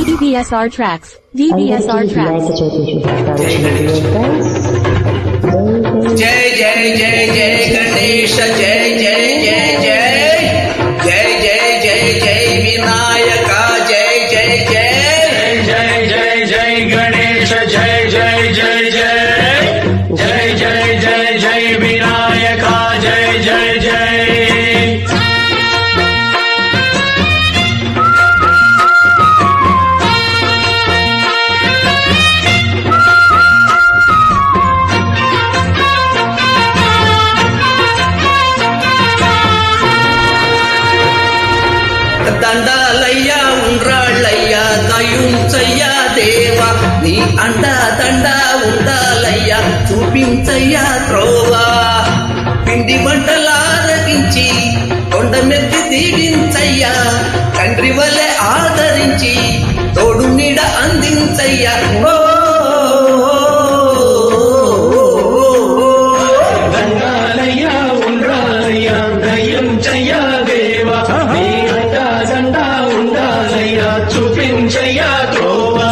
DBSR Tracks. DBSR Tracks. जय जय जय जय गणेश जय जय जय जय जय जय जय जय विनायक जय जय जय जय जय जय गणेश जय जय जय जय जय जय जय जय विनायक जय जय जय దండాలయ్యా ఉండ్రాళ్ళయ్యా దయుంచయ్యా దేవా నీ అండా దండా ఉండాలయ్యా చూపించయ్యా త్రోవా పిండి వంటలారగించి కొండమెత్తి దీవించయ్యా తండ్రి వలె ఆదరించి తోడు నీడ అందించయ్యా దండాలయ్యా ఉండ్రాలయ్యా దయించయ్యా దేవా నీ అండా దండా ఉండాలయ్యా చూపించయ్యా త్రోవా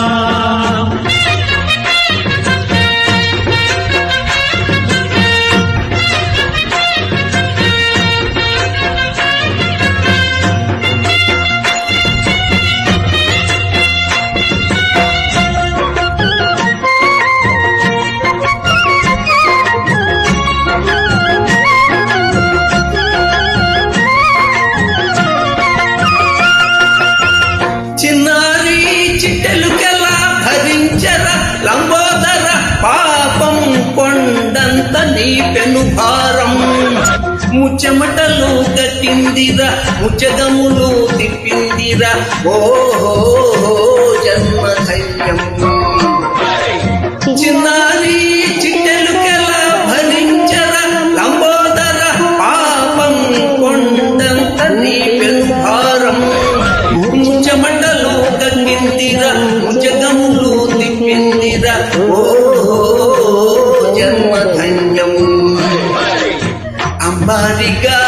చిన్నారి చిట్టెలుకెలా భరించర లంబోదర పాపం కొండంత నీ పెను భారం ముచ్చమటలు గట్టిందిరా ముచ్చగములు తిప్పిందిరా ఓహో జన్మ ధైర్యం చిన్నారి చిట్టెలుకెలా భరించర లంబోదర పాపం కొండంత నీ పెను భారం ముచ్చమండలు గంగిందిరా ముచ్చగములు తిప్పిందిరా ఓ జన్మ ధన్యం అంబారిగా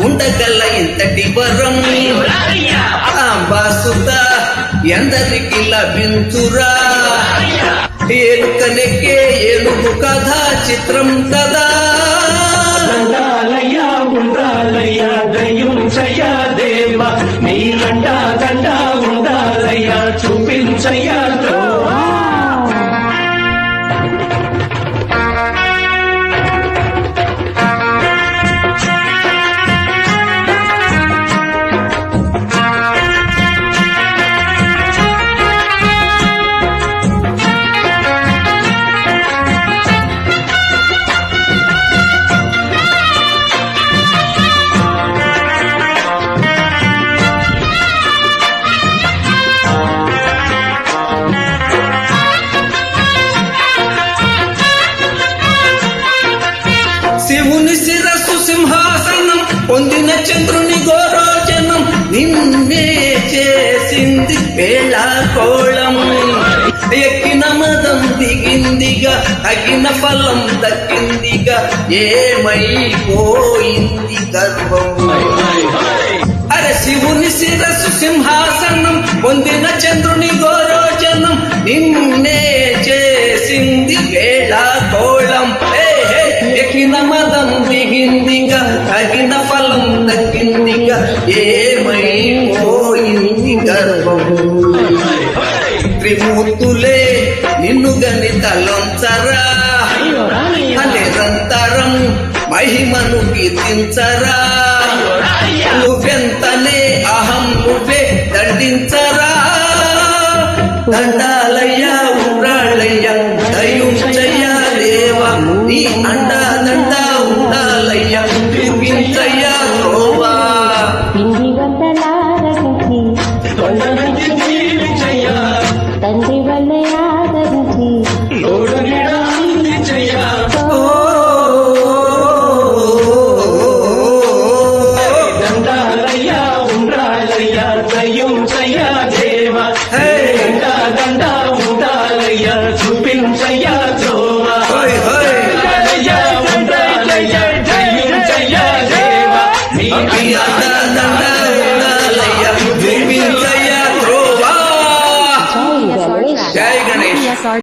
ఉండగల ఇంతటి వరం అంబాసుత ఎందరికి లభించురా ఏలుకనెక్కే ఏలుగు కథ చిత్రం కదా దండాలయ్యా ఉండాలయ్యా దయించయ్యా దేవా నీ అండా దండా ఉండాలయ్యా చూపించయ్యా త్రోవా శివుని శిరస్సు సింహాసనం పొందిన చంద్రుని గోరోజనం నిన్నే చేసింది వేళాకోళం ఎక్కిన మదం దిగిందిగా తగిన ఫలం దక్కిందిగా ఏమైపోయింది గర్వం అరే శివుని శిరస్సు సింహాసనం పొందిన చంద్రుని గోరోజనం నిన్నే చేసింది వేళాకోళం ఎక్కిన మదం దిగిందిగా తగిన ఫలం దక్కిందిగా ఏమైపోయింది గర్వము త్రిమూర్తులే నిన్ను గని తలొంచరా నిరంతరం మహిమను కీర్తించరా నువ్వెంతనే అహం నువ్వే దండించరా దండాలయ్యా ఉండ్రాళ్ళయ్యా దయుంచయ్యా దేవా నీ అండా దండా ఉండాలయ్యా చూపించయ్యా త్రోవా పిండి వంటలారగించి కొండమెత్తి దీవించయ్యా తండ్రి వల్లే ఆదరించి తోడు నీడ అందించయ్యా దండాలయ్యా ఉండ్రాలయ్యా దయించయ్యా దేవా అండా దండా ఉండాలయ్యా చూపించయ్యా త్రోవా హోయ్ హోయ్ దండాలయ్యా జై గణేష్ DBSR